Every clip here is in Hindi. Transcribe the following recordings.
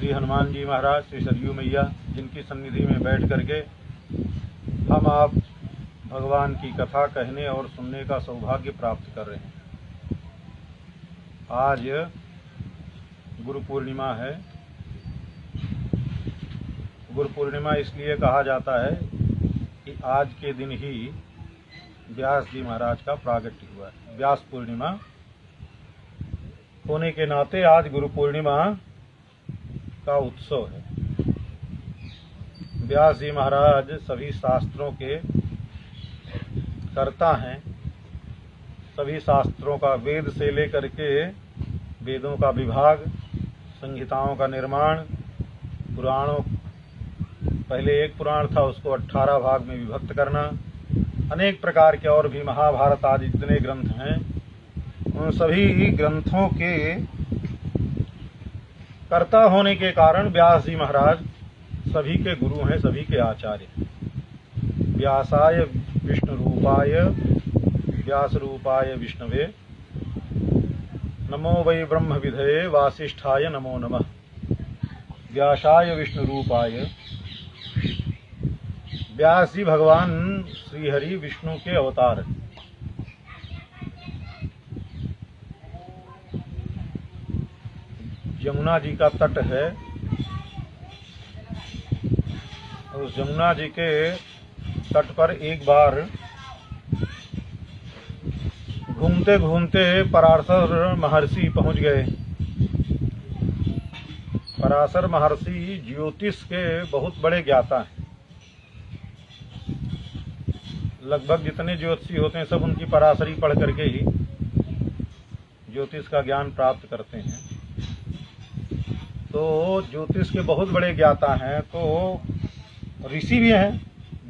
श्री हनुमान जी महाराज, श्री सरयू मैया, जिनकी सन्निधि में बैठ करके हम आप भगवान की कथा कहने और सुनने का सौभाग्य प्राप्त कर रहे हैं। आज गुरु पूर्णिमा है। गुरु पूर्णिमा इसलिए कहा जाता है कि आज के दिन ही व्यास जी महाराज का प्रागट्य हुआ है। व्यास पूर्णिमा होने के नाते आज गुरु पूर्णिमा का उत्सव है। व्यास जी महाराज सभी शास्त्रों के कर्ता हैं। सभी शास्त्रों का, वेद से लेकर के वेदों का विभाग, संहिताओं का निर्माण, पुराणों, पहले एक पुराण था उसको 18 भाग में विभक्त करना, अनेक प्रकार के और भी महाभारत आदि जितने ग्रंथ हैं, उन सभी ग्रंथों के कर्ता होने के कारण व्यास जी महाराज सभी के गुरु हैं, सभी के आचार्य। व्यासाय विष्णु रूपाय व्यास रूपाय विष्णवे नमो वै ब्रह्म विधये वासिष्ठाय नमो नमः। व्यासाय विष्णु रूपाय, व्यास जी भगवान श्री हरि विष्णु के अवतार। यमुना जी का तट है। उस यमुना जी के तट पर एक बार घूमते घूमते पराशर महर्षि पहुंच गए। पराशर महर्षि ज्योतिष के बहुत बड़े ज्ञाता हैं। लगभग जितने ज्योतिषी होते हैं सब उनकी पराशरी पढ़ करके ही ज्योतिष का ज्ञान प्राप्त करते हैं। तो ज्योतिष के बहुत बड़े ज्ञाता हैं। तो ऋषि भी हैं।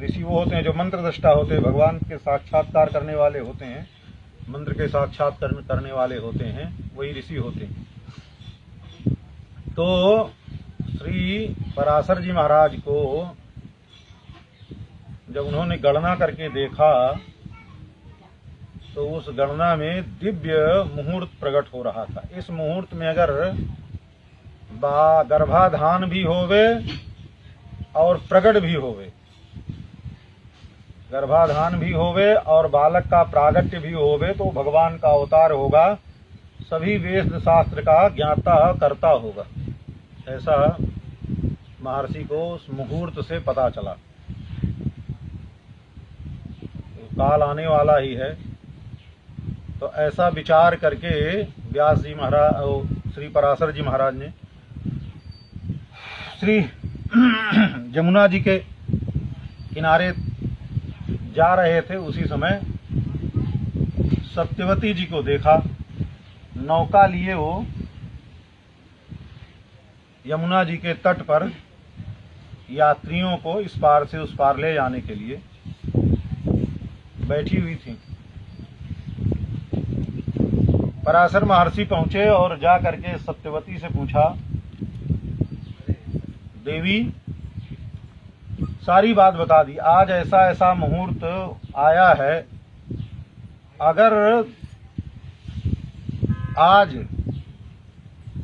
ऋषि वो होते हैं जो मंत्र दृष्टा होते हैं, भगवान के साक्षात्कार करने वाले होते हैं, मंत्र के साक्षात्कार करने वाले होते हैं, वही ऋषि होते हैं। तो श्री पराशर जी महाराज को जब उन्होंने गणना करके देखा तो उस गणना में दिव्य मुहूर्त प्रकट हो रहा था। इस मुहूर्त में अगर गर्भाधान भी होवे और प्रकट भी होवे, गर्भाधान भी होवे और बालक का प्रागट्य भी होवे, तो भगवान का अवतार होगा, सभी वेद शास्त्र का ज्ञाता करता होगा। ऐसा महर्षि को उस मुहूर्त से पता चला। काल आने वाला ही है। तो ऐसा विचार करके व्यास जी महाराज, श्री पराशर जी महाराज ने श्री यमुना जी के किनारे जा रहे थे, उसी समय सत्यवती जी को देखा। नौका लिए वो यमुना जी के तट पर यात्रियों को इस पार से उस पार ले जाने के लिए बैठी हुई थी। पराशर महर्षि पहुंचे और जा करके सत्यवती से पूछा, देवी, सारी बात बता दी। आज ऐसा ऐसा मुहूर्त आया है, अगर आज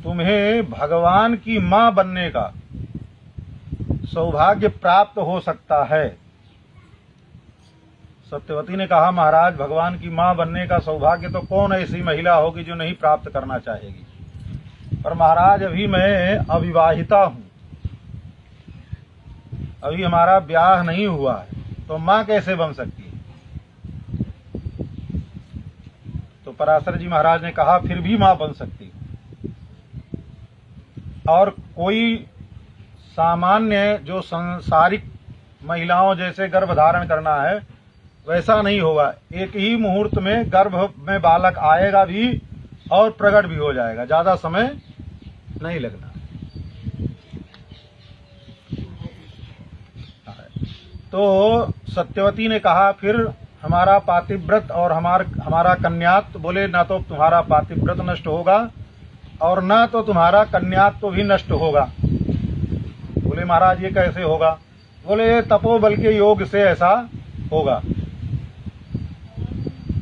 तुम्हें भगवान की मां बनने का सौभाग्य प्राप्त हो सकता है। सत्यवती ने कहा, महाराज, भगवान की मां बनने का सौभाग्य तो कौन ऐसी महिला होगी जो नहीं प्राप्त करना चाहेगी। पर महाराज, अभी मैं अविवाहिता हूं, अभी हमारा ब्याह नहीं हुआ है, तो मां कैसे बन सकती है। तो पराशर जी महाराज ने कहा, फिर भी मां बन सकती है। और कोई सामान्य जो सांसारिक महिलाओं जैसे गर्भ धारण करना है वैसा नहीं होगा। एक ही मुहूर्त में गर्भ में बालक आएगा भी और प्रकट भी हो जाएगा, ज्यादा समय नहीं लगना। तो सत्यवती ने कहा, फिर हमारा पातिव्रत और हमारा कन्यात्व। बोले, ना तो तुम्हारा पातिव्रत नष्ट होगा और ना तो तुम्हारा कन्यात्व भी नष्ट होगा। बोले, महाराज, ये कैसे होगा। बोले, तपोबल के योग से ऐसा होगा।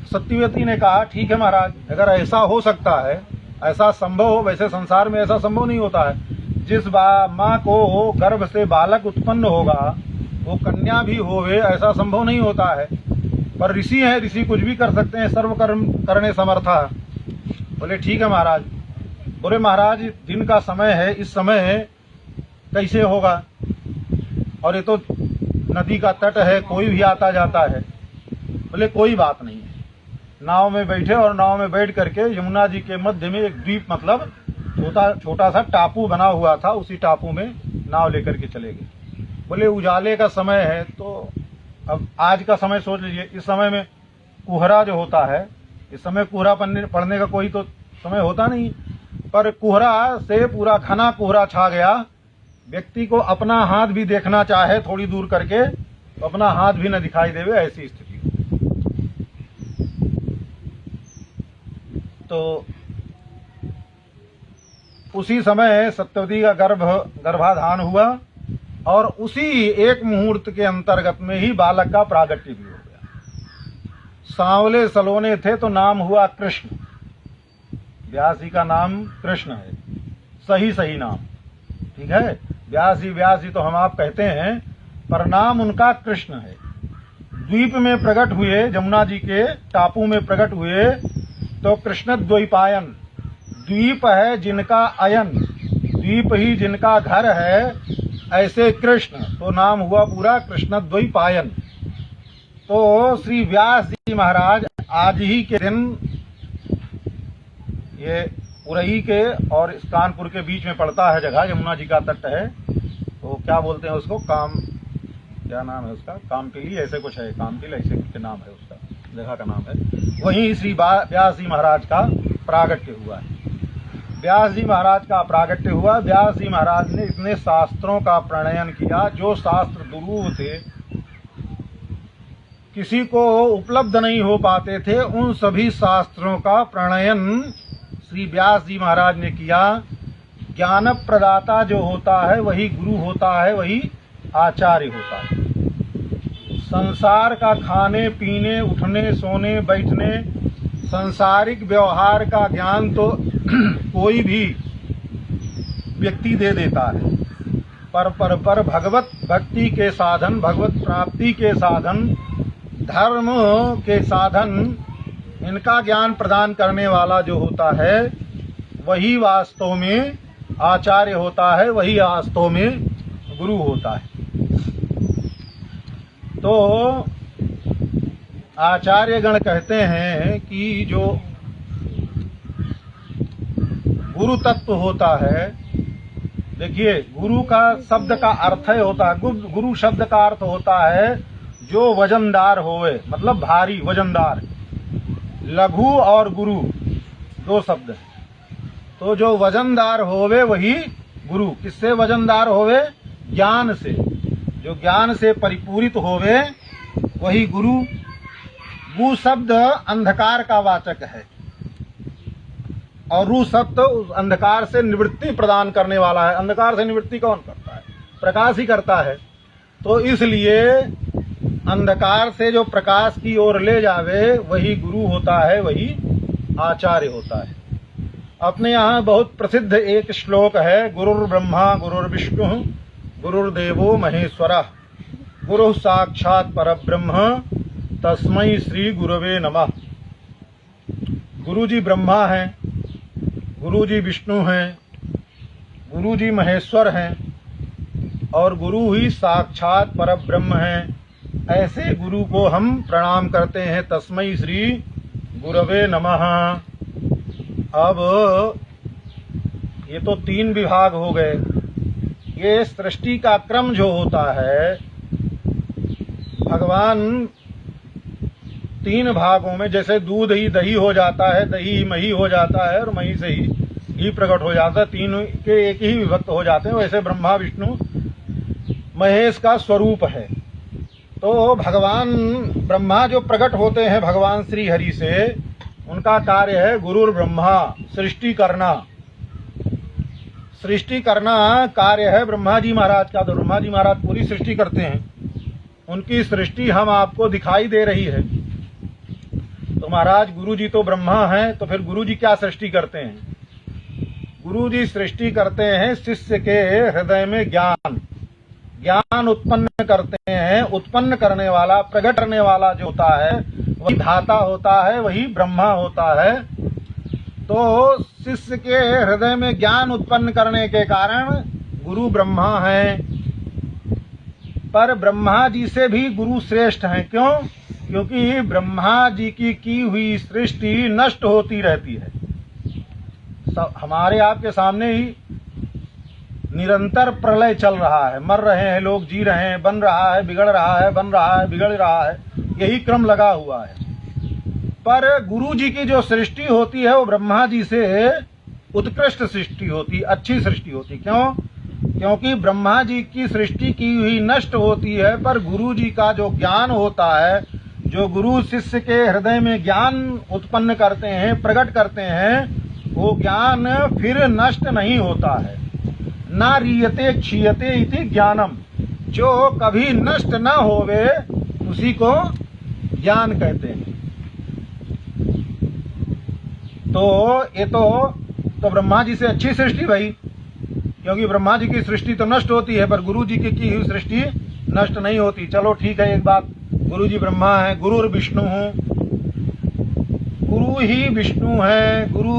सत्यवती ने कहा, ठीक है महाराज, अगर ऐसा हो सकता है, ऐसा संभव हो, वैसे संसार में ऐसा संभव नहीं होता है, जिस माँ को गर्भ से बालक उत्पन्न होगा वो कन्या भी होवे ऐसा संभव नहीं होता है। पर ऋषि हैं, ऋषि कुछ भी कर सकते हैं, सर्व कर्म करने समर्था। बोले ठीक है महाराज। बोले महाराज दिन का समय है, इस समय कैसे होगा, और ये तो नदी का तट है, कोई भी आता जाता है। बोले कोई बात नहीं है। नाव में बैठे और नाव में बैठ करके यमुना जी के मध्य में एक द्वीप, मतलब छोटा सा टापू बना हुआ था, उसी टापू में नाव लेकर के चले गए। बोले उजाले का समय है, तो अब आज का समय सोच लीजिए, इस समय में कोहरा जो होता है, इस समय कोहरा पड़ने का कोई तो समय होता नहीं, पर कोहरा से पूरा घना कोहरा छा गया। व्यक्ति को अपना हाथ भी देखना चाहे थोड़ी दूर करके तो अपना हाथ भी न दिखाई देवे, ऐसी स्थिति। तो उसी समय सत्यवती का गर्भाधान हुआ और उसी एक मुहूर्त के अंतर्गत में ही बालक का प्रागट्य भी हो गया। सांवले सलोने थे तो नाम हुआ कृष्ण। व्यास जी का नाम कृष्ण है, सही नाम, ठीक है। व्यास जी तो हम आप कहते हैं, पर नाम उनका कृष्ण है। द्वीप में प्रकट हुए, यमुना जी के टापू में प्रकट हुए तो कृष्ण द्वैपायन, द्वीप है जिनका अयन, द्वीप ही जिनका घर है, ऐसे कृष्ण, तो नाम हुआ पूरा कृष्ण द्वैपायन। तो श्री व्यास जी महाराज आज ही के दिन, ये उरई के और इस कानपुर के बीच में पड़ता है जगह, यमुना जी का तट है, तो क्या बोलते हैं उसको, क्या नाम है उसका, कामपिली ऐसे कुछ है, कामपिल ऐसे कुछ नाम है उसका, जगह का नाम है। वहीं श्री व्यास जी महाराज का प्रागट्य हुआ है। व्यास जी महाराज का प्रागट्य हुआ। व्यास जी महाराज ने इतने शास्त्रों का प्रणयन किया, जो शास्त्र दुरूह थे, किसी को उपलब्ध नहीं हो पाते थे, उन सभी शास्त्रों का प्रणयन श्री व्यास जी महाराज ने किया। ज्ञान प्रदाता जो होता है वही गुरु होता है, वही आचार्य होता है। संसार का खाने पीने उठने सोने बैठने सांसारिक व्यवहार का ज्ञान तो कोई भी व्यक्ति दे देता है, पर भगवत भक्ति के साधन, भगवत प्राप्ति के साधन, धर्म के साधन, इनका ज्ञान प्रदान करने वाला जो होता है वही वास्तव में आचार्य होता है, वही वास्तव में गुरु होता है। तो आचार्यगण कहते हैं कि जो गुरु तत्व होता है, देखिए गुरु का शब्द का अर्थ होता है, गुरु शब्द का अर्थ होता है जो वजनदार होवे, मतलब भारी वजनदार। लघु और गुरु दो शब्द है, तो जो वजनदार होवे वही गुरु। किससे वजनदार होवे? ज्ञान से। जो ज्ञान से परिपूरित होवे वही गुरु। गु शब्द अंधकार का वाचक है और रू शब्द उस अंधकार से निवृत्ति प्रदान करने वाला है। अंधकार से निवृत्ति कौन करता है? प्रकाश ही करता है। तो इसलिए अंधकार से जो प्रकाश की ओर ले जावे वही गुरु होता है, वही आचार्य होता है। अपने यहाँ बहुत प्रसिद्ध एक श्लोक है, गुरुर् ब्रह्मा गुरुर्विष्णु गुरुर्देवो महेश्वरः गुरु साक्षात् परब्रह्म तस्मै श्री गुरवे नमः। गुरु जी ब्रह्मा हैं, गुरु जी विष्णु हैं, गुरु जी महेश्वर हैं और गुरु ही साक्षात परब्रह्म हैं। ऐसे गुरु को हम प्रणाम करते हैं, तस्मै श्री गुरवे नमः। अब ये तो 3 विभाग हो गए। ये सृष्टि का क्रम जो होता है, भगवान 3 भागों में, जैसे दूध ही दही हो जाता है, दही मही हो जाता है और मही से ही घी प्रकट हो जाता है, 3 के एक ही विभक्त हो जाते हैं। वैसे ब्रह्मा विष्णु महेश का स्वरूप है। तो भगवान ब्रह्मा जो प्रकट होते हैं भगवान श्री हरि से, उनका कार्य है गुरुर ब्रह्मा, सृष्टि करना। सृष्टि करना कार्य है ब्रह्मा जी महाराज का। तो ब्रह्मा जी महाराज पूरी सृष्टि करते हैं, उनकी सृष्टि हम आपको दिखाई दे रही है। तो महाराज गुरु जी तो ब्रह्मा हैं, तो फिर गुरु जी क्या सृष्टि करते हैं? गुरु जी सृष्टि करते हैं शिष्य के हृदय में ज्ञान उत्पन्न करते हैं। उत्पन्न करने वाला, प्रकट करने वाला जो होता है वही धाता होता है, वही ब्रह्मा होता है। तो शिष्य के हृदय में ज्ञान उत्पन्न करने के कारण गुरु ब्रह्मा हैं। पर ब्रह्मा जी से भी गुरु श्रेष्ठ हैं। क्यों? क्योंकि ब्रह्मा जी की हुई सृष्टि नष्ट होती रहती है। हमारे आपके सामने ही निरंतर प्रलय चल रहा है, मर रहे हैं लोग, जी रहे हैं, बन रहा है, बिगड़ रहा है, बन रहा है, बिगड़ रहा है, यही क्रम लगा हुआ है। पर गुरु जी की जो सृष्टि होती है वो ब्रह्मा जी से उत्कृष्ट सृष्टि होती, अच्छी सृष्टि होती। क्यों? क्योंकि ब्रह्मा जी की सृष्टि की हुई नष्ट होती है, पर गुरु जी का जो ज्ञान होता है, जो गुरु शिष्य के हृदय में ज्ञान उत्पन्न करते हैं, प्रकट करते हैं, वो ज्ञान फिर नष्ट नहीं होता है। ना रीयते क्षीयते इति ज्ञानम, जो कभी नष्ट ना होवे उसी को ज्ञान कहते हैं। तो ये तो ब्रह्मा जी से अच्छी सृष्टि भाई, क्योंकि ब्रह्मा जी की सृष्टि तो नष्ट होती है, पर गुरु जी की हुई सृष्टि नष्ट नहीं होती। चलो ठीक है, एक बात, गुरु जी ब्रह्मा है, गुरु और विष्णु हूँ, गुरु ही विष्णु है। गुरु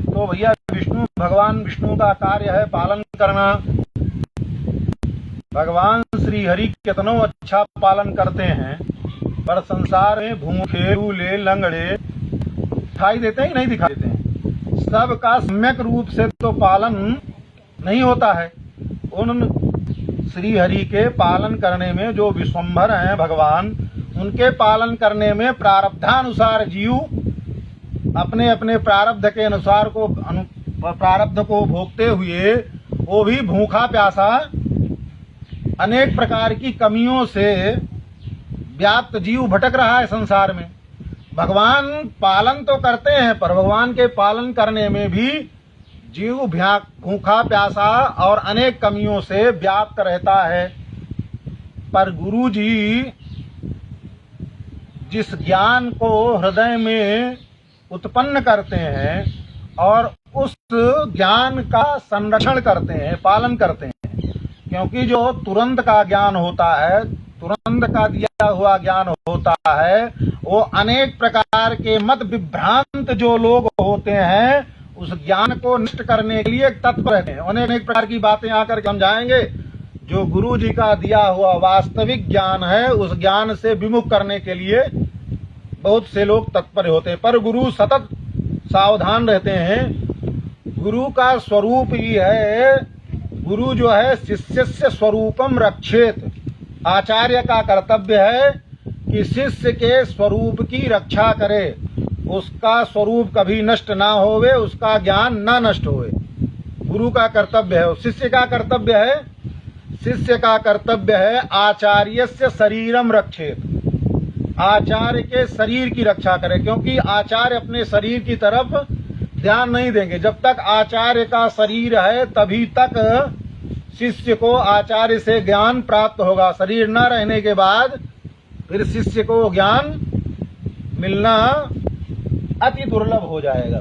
तो भैया विष्णु, भगवान विष्णु का कार्य है पालन करना। भगवान श्री हरि कितनो अच्छा पालन करते हैं, पर संसार में भूखे लूले लंगड़े दिखाई देते हैं, नहीं दिखाई देते हैं। सबका सम्यक रूप से तो पालन नहीं होता है। उन श्री हरि के पालन करने में जो विश्वम्भर हैं भगवान, उनके पालन करने में प्रारब्धानुसार जीव अपने अपने प्रारब्ध के अनुसार को प्रारब्ध को भोगते हुए वो भी भूखा प्यासा अनेक प्रकार की कमियों से व्याप्त जीव भटक रहा है संसार में। भगवान पालन तो करते हैं, पर भगवान के पालन करने में भी जीव भूखा प्यासा और अनेक कमियों से व्याप्त रहता है। पर गुरु जी जिस ज्ञान को हृदय में उत्पन्न करते हैं और उस ज्ञान का संरक्षण करते हैं, पालन करते हैं। क्योंकि जो तुरंत का ज्ञान होता है, तुरंत का दिया हुआ ज्ञान होता है, वो अनेक प्रकार के मत विभ्रांत जो लोग होते हैं उस ज्ञान को नष्ट करने के लिए तत्पर रहते हैं। अनेक प्रकार की बातें आकर के समझाएंगे। जो गुरु जी का दिया हुआ वास्तविक ज्ञान है, उस ज्ञान से विमुख करने के लिए बहुत से लोग तत्पर होते हैं। पर गुरु सतत सावधान रहते हैं। गुरु का स्वरूप ही है, गुरु जो है शिष्यस्य स्वरूपम रक्षेत। आचार्य का कर्तव्य है कि शिष्य के स्वरूप की रक्षा करे, उसका स्वरूप कभी नष्ट ना होवे, उसका ज्ञान ना नष्ट होवे। गुरु का कर्तव्य है। शिष्य का कर्तव्य है, शिष्य का कर्तव्य है आचार्यस्य शरीरम रक्षेत। आचार्य के शरीर की रक्षा करे, क्योंकि आचार्य अपने शरीर की तरफ ध्यान नहीं देंगे। जब तक आचार्य का शरीर है तभी तक शिष्य को आचार्य से ज्ञान प्राप्त होगा। शरीर न रहने के बाद फिर शिष्य को ज्ञान मिलना अति दुर्लभ हो जाएगा।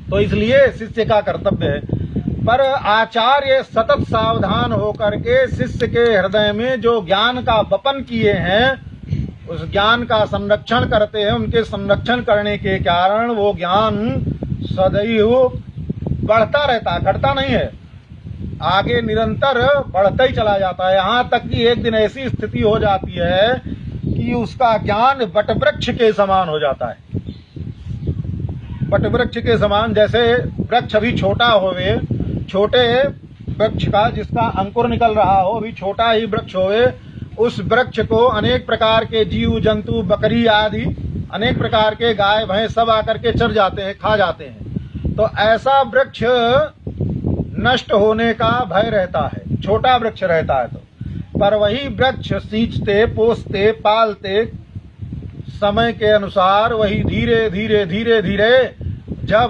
तो इसलिए शिष्य का कर्तव्य है। पर आचार्य सतत सावधान होकर के शिष्य के हृदय में जो ज्ञान का वपन किए हैं उस ज्ञान का संरक्षण करते हैं। उनके संरक्षण करने के कारण वो ज्ञान सदैव बढ़ता रहता है, घटता नहीं है, आगे निरंतर बढ़ता ही चला जाता है। यहाँ तक कि एक दिन ऐसी स्थिति हो जाती है कि उसका ज्ञान वटवृक्ष के समान हो जाता है। वटवृक्ष के समान, जैसे वृक्ष अभी छोटा होवे, छोटे वृक्ष का जिसका अंकुर निकल रहा हो, अभी छोटा ही वृक्ष होवे, उस वृक्ष को अनेक प्रकार के जीव जंतु, बकरी आदि अनेक प्रकार के गाय भैंस सब आकर के चढ़ जाते हैं, खा जाते हैं। तो ऐसा वृक्ष नष्ट होने का भय रहता है, छोटा वृक्ष रहता है। तो पर वही वृक्ष सींचते, पोसते, पालते समय के अनुसार वही धीरे धीरे धीरे धीरे जब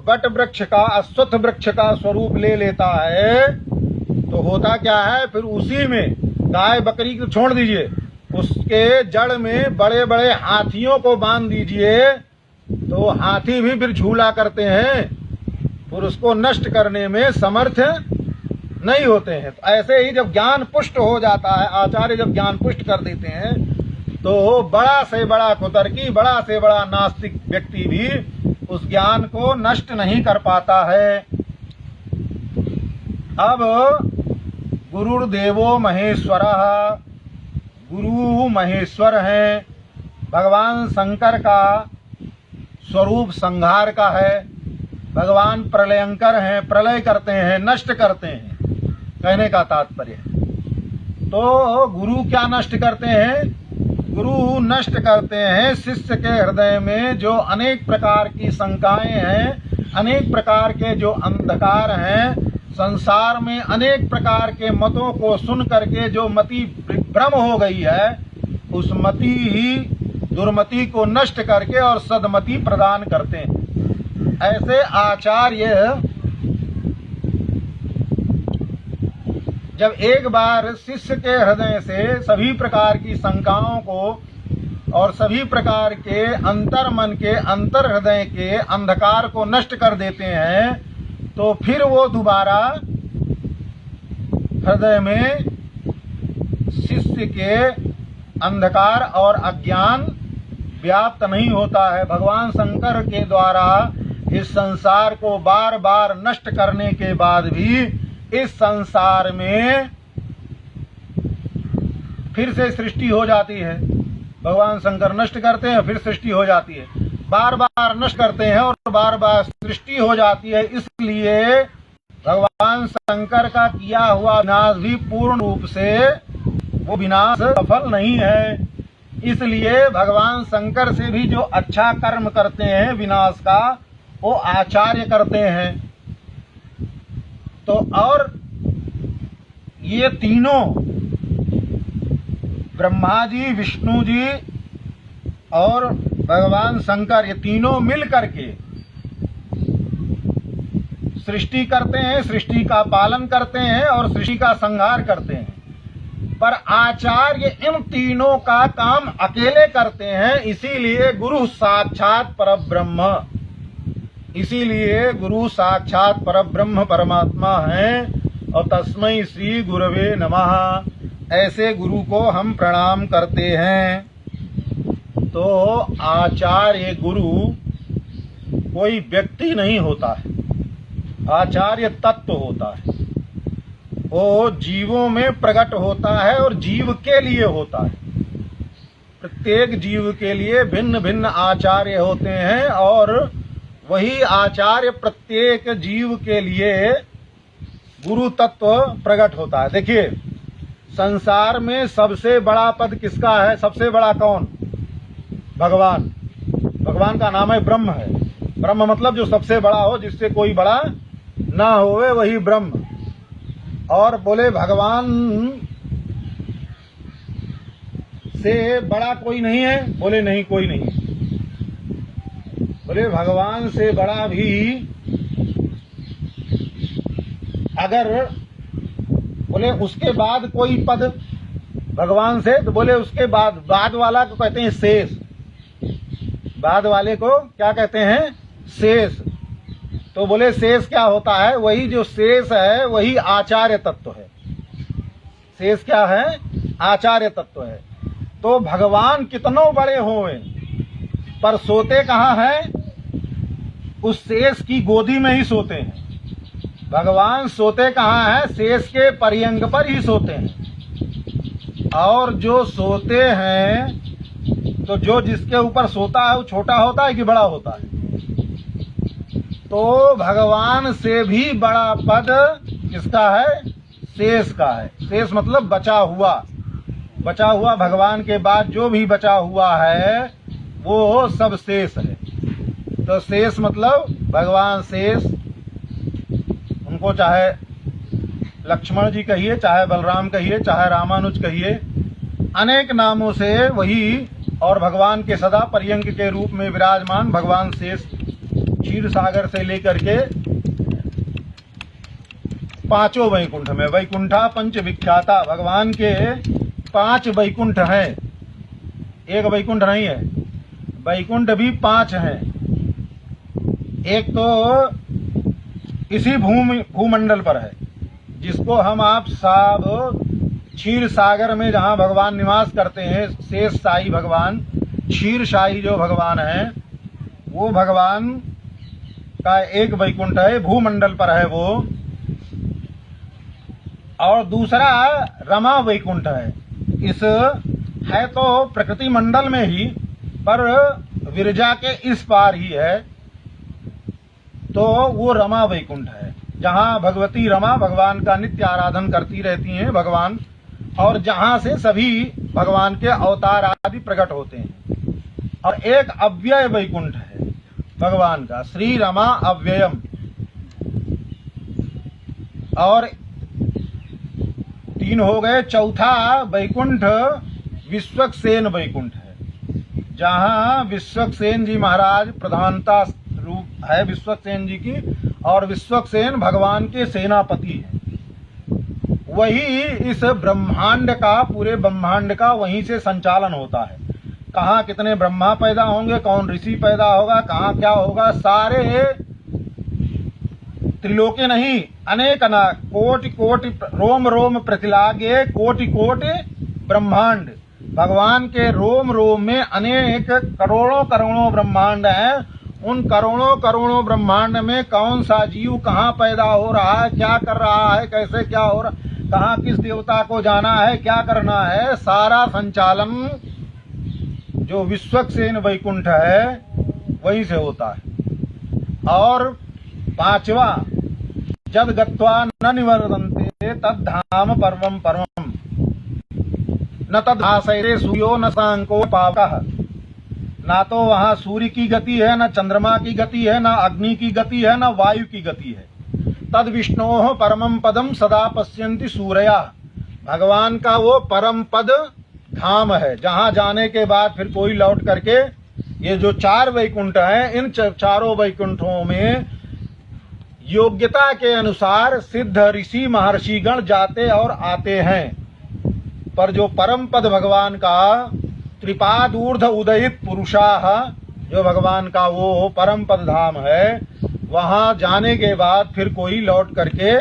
बट वृक्ष का, अश्वत्थ वृक्ष का स्वरूप ले लेता है तो होता क्या है, फिर उसी में गाय बकरी को छोड़ दीजिए, उसके जड़ में बड़े बड़े हाथियों को बांध दीजिए, तो हाथी भी फिर झूला करते हैं। और उसको नष्ट करने में समर्थ नहीं होते हैं। तो ऐसे ही जब ज्ञान पुष्ट हो जाता है, आचार्य जब ज्ञान पुष्ट कर देते हैं, तो बड़ा से बड़ा कुतर्की, बड़ा से बड़ा नास्तिक व्यक्ति भी उस ज्ञान को नष्ट नहीं कर पाता है। अब गुरुर्देवो महेश्वरः, गुरु महेश्वर हैं। भगवान शंकर का स्वरूप संहार का है। भगवान प्रलयंकर हैं, प्रलय करते हैं, नष्ट करते हैं, कहने का तात्पर्य। तो गुरु क्या नष्ट करते हैं? गुरु नष्ट करते हैं शिष्य के हृदय में जो अनेक प्रकार की शंकाएं हैं, अनेक प्रकार के जो अंधकार हैं, संसार में अनेक प्रकार के मतों को सुन करके जो मति भ्रम हो गई है, उस मति ही दुर्मति को नष्ट करके और सदमति प्रदान करते हैं। ऐसे आचार्य जब एक बार शिष्य के हृदय से सभी प्रकार की शंकाओं को और सभी प्रकार के अंतर मन के, अंतर हृदय के अंधकार को नष्ट कर देते हैं, तो फिर वो दोबारा हृदय में शिष्य के अंधकार और अज्ञान व्याप्त नहीं होता है। भगवान शंकर के द्वारा इस संसार को बार बार नष्ट करने के बाद भी इस संसार में फिर से सृष्टि हो जाती है। भगवान शंकर नष्ट करते हैं, फिर सृष्टि हो जाती है, बार बार नष्ट करते हैं और बार बार सृष्टि हो जाती है। इसलिए भगवान शंकर का किया हुआ विनाश भी पूर्ण रूप से वो विनाश सफल नहीं है। इसलिए भगवान शंकर से भी जो अच्छा कर्म करते हैं विनाश का, वो आचार्य करते हैं। तो और ये तीनों ब्रह्मा जी, विष्णु जी और भगवान शंकर, ये तीनों मिल करके सृष्टि करते हैं, सृष्टि का पालन करते हैं और सृष्टि का संहार करते हैं। पर आचार्य इन तीनों का काम अकेले करते हैं। इसीलिए गुरु साक्षात परब्रह्म, इसीलिए गुरु साक्षात परब्रह्म परमात्मा हैं। और तस्मै श्री गुरवे नमः, ऐसे गुरु को हम प्रणाम करते हैं। तो आचार्य गुरु कोई व्यक्ति नहीं होता है, आचार्य तत्व होता है। वो जीवों में प्रकट होता है और जीव के लिए होता है। प्रत्येक जीव के लिए भिन्न भिन्न आचार्य होते हैं और वही आचार्य प्रत्येक जीव के लिए गुरु तत्व प्रकट होता है। देखिए, संसार में सबसे बड़ा पद किसका है? सबसे बड़ा कौन? भगवान। भगवान का नाम है ब्रह्म है। ब्रह्म मतलब जो सबसे बड़ा हो, जिससे कोई बड़ा ना होवे, वही ब्रह्म। और बोले भगवान से बड़ा कोई नहीं है? बोले नहीं, कोई नहीं। बोले भगवान से बड़ा भी अगर बोले उसके बाद कोई पद भगवान से, तो बोले उसके बाद वाला को कहते हैं शेष। बाद वाले को क्या कहते हैं? शेष। तो बोले शेष क्या होता है? वही जो शेष है वही आचार्य तत्व है। शेष क्या है? आचार्य तत्व है। तो भगवान कितनों बड़े हों, पर सोते कहाँ हैं? उस शेष की गोदी में ही सोते हैं। भगवान सोते कहाँ हैं? शेष के पर्यंक पर ही सोते हैं। और जो सोते हैं, तो जो जिसके ऊपर सोता है वो छोटा होता है कि बड़ा होता है? तो भगवान से भी बड़ा पद किसका है? शेष का है। शेष मतलब बचा हुआ। बचा हुआ भगवान के बाद जो भी बचा हुआ है वो सब शेष है। तो शेष मतलब भगवान शेष, उनको चाहे लक्ष्मण जी कहिए, चाहे बलराम कहिए, चाहे रामानुज कहिए, अनेक नामों से वही। और भगवान के सदा पर्यंक के रूप में विराजमान भगवान शेष क्षीर सागर से लेकर के पांचों वैकुंठ में, वैकुंठा पंच विख्याता, भगवान के 5 वैकुंठ हैं। एक वैकुंठ नहीं है, वैकुंठ भी 5 हैं। एक तो इसी भूमंडल पर है, जिसको हम आप सब क्षीर सागर में जहाँ भगवान निवास करते हैं, शेष शाही भगवान, क्षीर शाही जो भगवान है, वो भगवान का एक वैकुंठ है, भूमंडल पर है वो, और दूसरा रमा वैकुंठ है। इस है तो प्रकृति मंडल में ही, पर विरजा के इस पार ही है, तो वो रमा वैकुंठ है, जहाँ भगवती रमा भगवान का नित्य आराधन करती रहती हैं भगवान, और जहाँ से सभी भगवान के अवतार आदि प्रकट होते हैं। और एक अव्यय वैकुंठ है भगवान का, श्री रमा अव्ययम। और 3 हो गए। चौथा वैकुंठ विश्वक्सेन वैकुंठ है, जहाँ विश्वक्सेन जी महाराज प्रधानता रूप है विश्वक्सेन जी की, और विश्वक्सेन भगवान के सेनापति हैं। वही इस ब्रह्मांड का, पूरे ब्रह्मांड का वहीं से संचालन होता है। कहाँ कितने ब्रह्मा पैदा होंगे, कौन ऋषि पैदा होगा, कहाँ क्या होगा, सारे त्रिलोकी नहीं, अनेक अनेक कोटि कोटि रोम रोम प्रतिलागे कोटि कोटि ब्रह्मांड। भगवान के रोम रोम में अनेक करोड़ों करोड़ों ब्रह्मांड हैं। उन करोड़ों करोड़ों ब्रह्मांड में कौन सा जीव कहाँ पैदा हो रहा है, क्या कर रहा है, कैसे क्या हो रहा है, कहाँ किस देवता को जाना है, क्या करना है, सारा संचालन जो विश्वक्सेन वैकुंठ है वहीं से होता है। और 5वां, जद गत्वा न निवर्तन्ते तद धाम परमं परमं न तद आसैरे सूर्यो न सांको पावकः। ना तो वहाँ सूर्य की गति है, न चंद्रमा की गति है, न अग्नि की गति है, न वायु की गति है। तद विष्णोः परमं पदम सदा पश्यन्ति सूरया। भगवान का वो परम पद धाम है, जहाँ जाने के बाद फिर कोई लौट करके, ये जो 4 वैकुंठ हैं, इन चारों वैकुंठों में योग्यता के अनुसार सिद्ध ऋषि महर्षिगण जाते और आते हैं। पर जो परम पद भगवान का त्रिपादूर्ध उदयित पुरुषाः, जो भगवान का वो परम पद धाम है, वहां जाने के बाद फिर कोई लौट करके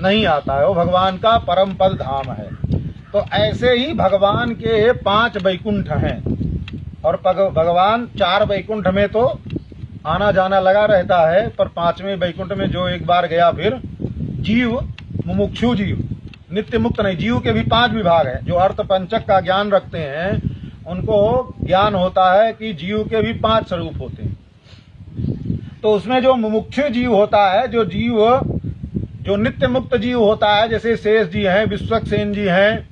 नहीं आता है, वो भगवान का परम पद धाम है। तो ऐसे ही भगवान के 5 वैकुंठ हैं, और भगवान 4 वैकुंठ में तो आना जाना लगा रहता है, पर 5वें वैकुंठ में जो एक बार गया, फिर जीव, मुमुक्षु जीव, नित्य मुक्त नहीं। जीव के भी 5 विभाग हैं। जो अर्थ पंचक का ज्ञान रखते हैं, उनको ज्ञान होता है कि जीव के भी 5 स्वरूप होते हैं। तो उसमें जो मुमुक्षु जीव होता है, जो जीव जो नित्य मुक्त जीव होता है, जैसे शेष जी हैं, विश्वक्सेन जी हैं,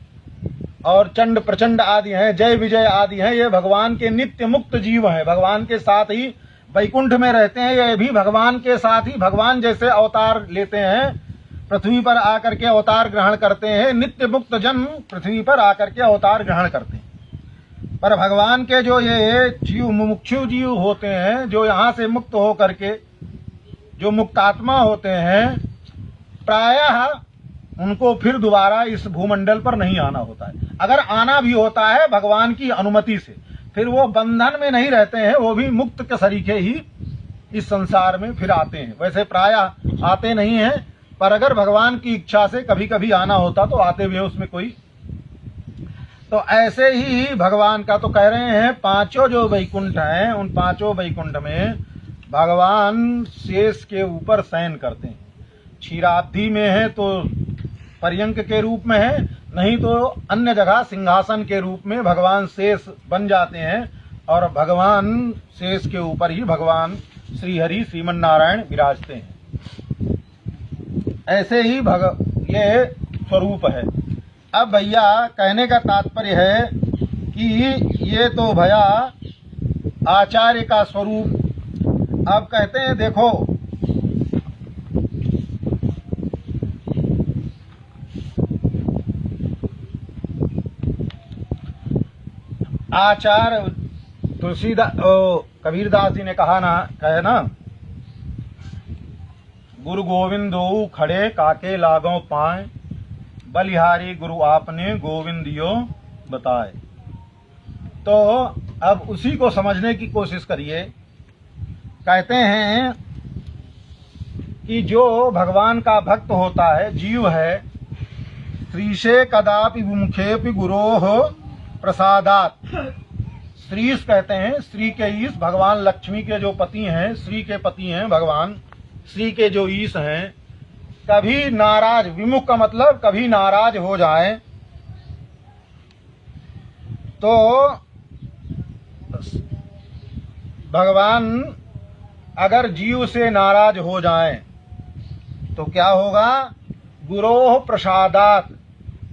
और चंड प्रचंड आदि हैं, जय विजय आदि हैं, ये भगवान के नित्य मुक्त जीव हैं। भगवान के साथ ही वैकुंठ में रहते हैं। ये भी भगवान के साथ ही भगवान जैसे अवतार लेते हैं, पृथ्वी पर आकर के अवतार ग्रहण करते हैं। नित्य मुक्त जन पृथ्वी पर आकर के अवतार ग्रहण करते हैं। पर भगवान के जो ये जीव मुमुक्षु जीव होते हैं, जो यहाँ से मुक्त हो करके जो मुक्तात्मा होते हैं, प्रायः उनको फिर दोबारा इस भूमंडल पर नहीं आना होता है। अगर आना भी होता है भगवान की अनुमति से, फिर वो बंधन में नहीं रहते हैं, वो भी मुक्त के सरीखे ही इस संसार में फिर आते हैं। वैसे प्रायः आते नहीं हैं, पर अगर भगवान की इच्छा से कभी कभी आना होता तो आते भी हैं, उसमें कोई। तो ऐसे ही भगवान का तो कह रहे हैं 5 जो वैकुंठ हैं, उन 5 वैकुंठ में भगवान शेष के ऊपर शयन करते हैं। क्षीराब्धि में है तो पर्यंक के रूप में है, नहीं तो अन्य जगह सिंहासन के रूप में भगवान शेष बन जाते हैं, और भगवान शेष के ऊपर ही भगवान श्री हरि श्रीमन नारायण विराजते हैं। ऐसे ही ये स्वरूप है। अब भैया कहने का तात्पर्य है कि ये तो भैया आचार्य का स्वरूप। अब कहते हैं देखो, आचार्य तुलसीदास कबीरदास जी ने कहा ना, गुरु गोविंदो खड़े काके लागों पाए, बलिहारी गुरु आपने गोविंदियो बताए। तो अब उसी को समझने की कोशिश करिए। कहते हैं कि जो भगवान का भक्त होता है, जीव है, श्रीशे कदापि विमुखेपि गुरोः प्रसादात। श्रीश कहते हैं, श्री के ईश, भगवान लक्ष्मी के जो पति हैं, श्री के पति हैं भगवान, श्री के जो ईश हैं, कभी नाराज, विमुख का मतलब कभी नाराज हो जाए तो भगवान अगर जीव से नाराज हो जाए तो क्या होगा? गुरोः प्रसादात,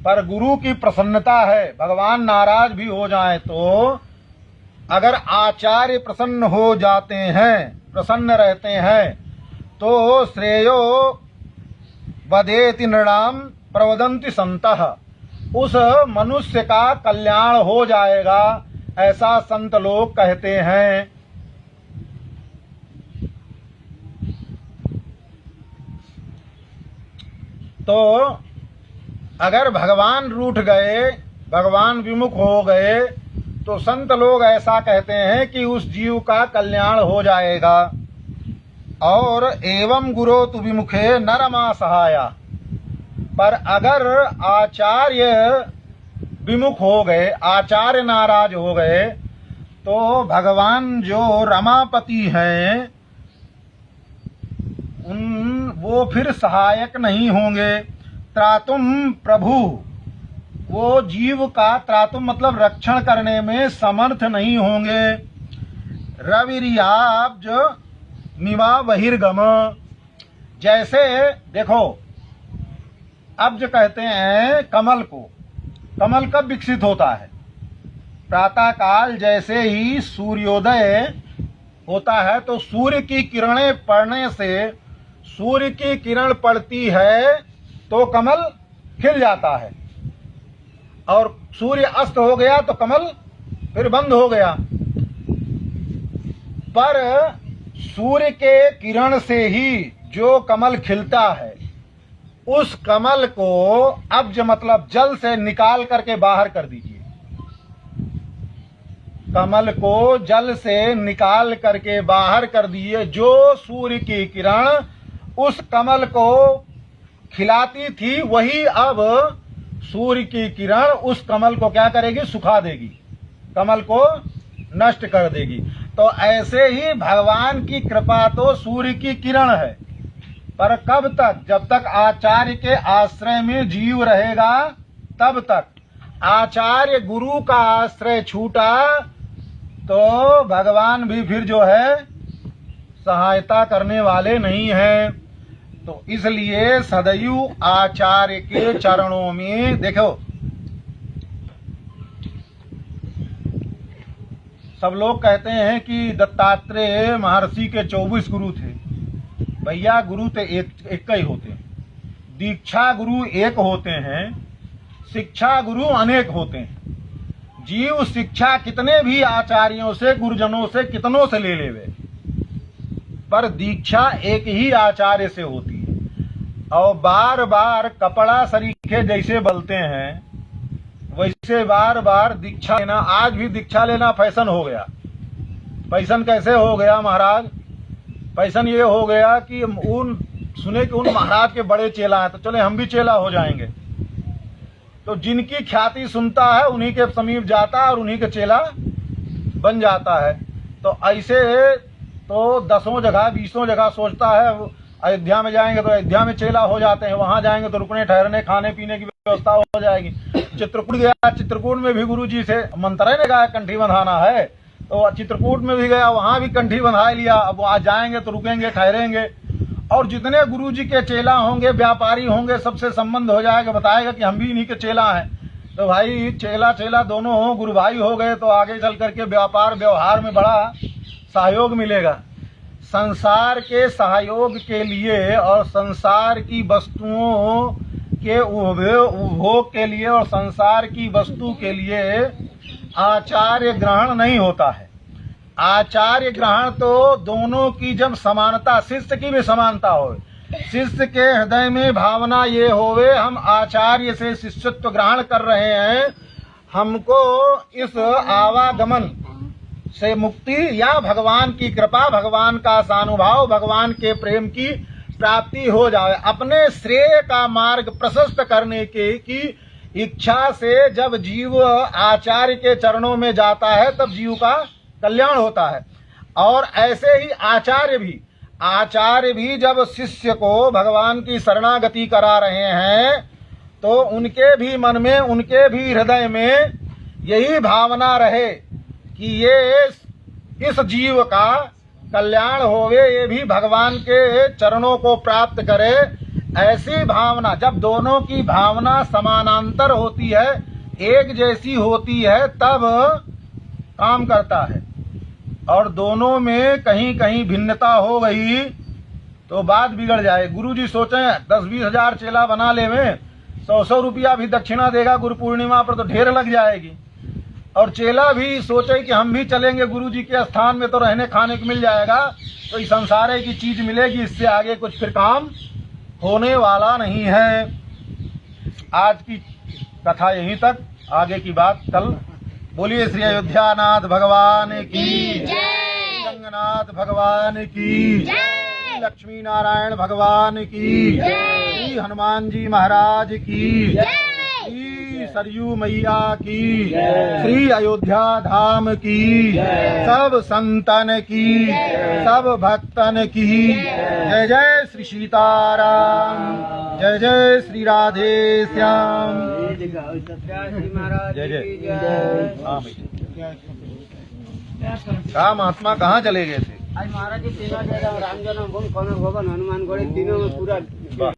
पर गुरु की प्रसन्नता है। भगवान नाराज भी हो जाए तो अगर आचार्य प्रसन्न हो जाते हैं, प्रसन्न रहते हैं, तो श्रेयो वदेति नृणाम प्रवदन्ति संतः, उस मनुष्य का कल्याण हो जाएगा, ऐसा संत लोग कहते हैं। तो अगर भगवान रूठ गए, भगवान विमुख हो गए, तो संत लोग ऐसा कहते हैं कि उस जीव का कल्याण हो जाएगा। और एवं गुरो तु विमुखे नरमा सहाया, पर अगर आचार्य विमुख हो गए, आचार्य नाराज हो गए, तो भगवान जो रमापति हैं वो फिर सहायक नहीं होंगे। त्रातुम प्रभु, वो जीव का त्रातुम मतलब रक्षण करने में समर्थ नहीं होंगे। रविर्याब्ज निवा बहिर्गम, जैसे देखो अब्ज कहते हैं कमल को, कमल कब विकसित होता है? प्रातः काल जैसे ही सूर्योदय होता है तो सूर्य की किरणें पड़ने से, सूर्य की किरण पड़ती है तो कमल खिल जाता है, और सूर्य अस्त हो गया तो कमल फिर बंद हो गया। पर सूर्य के किरण से ही जो कमल खिलता है, उस कमल को अब्ज मतलब जल से निकाल करके बाहर कर दीजिए। कमल को जल से निकाल करके बाहर कर दिए। जो सूर्य की किरण उस कमल को खिलाती थी, वही अब सूर्य की किरण उस कमल को क्या करेगी? सुखा देगी, कमल को नष्ट कर देगी। तो ऐसे ही भगवान की कृपा तो सूर्य की किरण है, पर कब तक? जब तक आचार्य के आश्रय में जीव रहेगा तब तक। आचार्य गुरु का आश्रय छूटा तो भगवान भी फिर जो है सहायता करने वाले नहीं हैं। तो इसलिए सदैव आचार्य के चरणों में, देखो सब लोग कहते हैं कि दत्तात्रेय महर्षि के 24 गुरु थे। भैया गुरु तो एक ही होते हैं, दीक्षा गुरु एक होते हैं, शिक्षा गुरु अनेक होते हैं। जीव शिक्षा कितने भी आचार्यों से, गुरुजनों से, कितनों से ले लेवे, पर दीक्षा एक ही आचार्य से होती है। और बार बार कपड़ा सरीखे जैसे बलते हैं, वैसे बार बार दीक्षा लेना, आज भी दीक्षा लेना फैशन हो गया। फैशन कैसे हो गया महाराज? फैशन ये हो गया कि सुने कि उन महाराज के बड़े चेला हैं, तो चले हम भी चेला हो जाएंगे। तो जिनकी ख्याति सुनता है उन्हीं के समीप जाता है और उन्हीं के चेला बन जाता है। तो ऐसे तो 10 जगह 20 जगह सोचता है, अयोध्या में जाएंगे तो अयोध्या में चेला हो जाते हैं, वहां जाएंगे तो रुकने ठहरने खाने पीने की व्यवस्था हो जाएगी। चित्रकूट गया, चित्रकूट में भी गुरु जी से मंत्र ने कहा कंठी बंधाना है, तो चित्रकूट में भी गया, वहां भी कंठी बंधा लिया। अब वहां जाएंगे तो रुकेंगे ठहरेंगे, और जितने गुरु जी के चेला होंगे, व्यापारी होंगे, सबसे संबंध हो जाएगा, बताएगा कि हम भी इन्हीं के चेला हैं। तो भाई चेला चेला दोनों हो, गुरु भाई हो गए, तो आगे चल करके व्यापार व्यवहार में बड़ा सहयोग मिलेगा। संसार के सहयोग के लिए और संसार की वस्तुओं के उपभोग के लिए और संसार की वस्तु के लिए आचार्य ग्रहण नहीं होता है। आचार्य ग्रहण तो दोनों की जब समानता, शिष्य की भी समानता हो, शिष्य के हृदय में भावना ये होवे हम आचार्य से शिष्यत्व ग्रहण कर रहे हैं, हमको इस आवागमन से मुक्ति या भगवान की कृपा, भगवान का सानुभाव, भगवान के प्रेम की प्राप्ति हो जाए। अपने श्रेय का मार्ग प्रशस्त करने की इच्छा से जब जीव आचार्य के चरणों में जाता है तब जीव का कल्याण होता है। और ऐसे ही आचार्य भी जब शिष्य को भगवान की शरणागति करा रहे हैं तो उनके भी मन में, उनके भी हृदय में यही भावना रहे कि ये इस जीव का कल्याण होवे, ये भी भगवान के चरणों को प्राप्त करे। ऐसी भावना, जब दोनों की भावना समानांतर होती है, एक जैसी होती है, तब काम करता है। और दोनों में कहीं कहीं भिन्नता हो गई तो बात बिगड़ जाए। गुरुजी सोचे 10-20 हजार चेला बना लेवे, 100 रुपया भी दक्षिणा देगा गुरु पूर्णिमा पर तो ढेर लग जाएगी। और चेला भी सोचे कि हम भी चलेंगे गुरुजी के स्थान में तो रहने खाने को मिल जाएगा, तो इस संसार की चीज मिलेगी, इससे आगे कुछ फिर काम होने वाला नहीं है। आज की कथा यहीं तक, आगे की बात कल। बोलिए श्री अयोध्यानाथ भगवान की जय, रंगनाथ भगवान की जय, लक्ष्मी नारायण भगवान की जय, श्री हनुमान जी महाराज की जय, श्री सरयू मैया की जय, श्री अयोध्या धाम की जय, सब संतन की जय, सब भक्तन की जय। जय श्री सीताराम, जय जय श्री राधे श्याम, जय जय। हाँ कहा महात्मा कहाँ चले गए थे? आज महाराज जी तीनों जगह राम जन्म भूमि, कौन भवन, हनुमान गढ़ी, तीनों में पूरा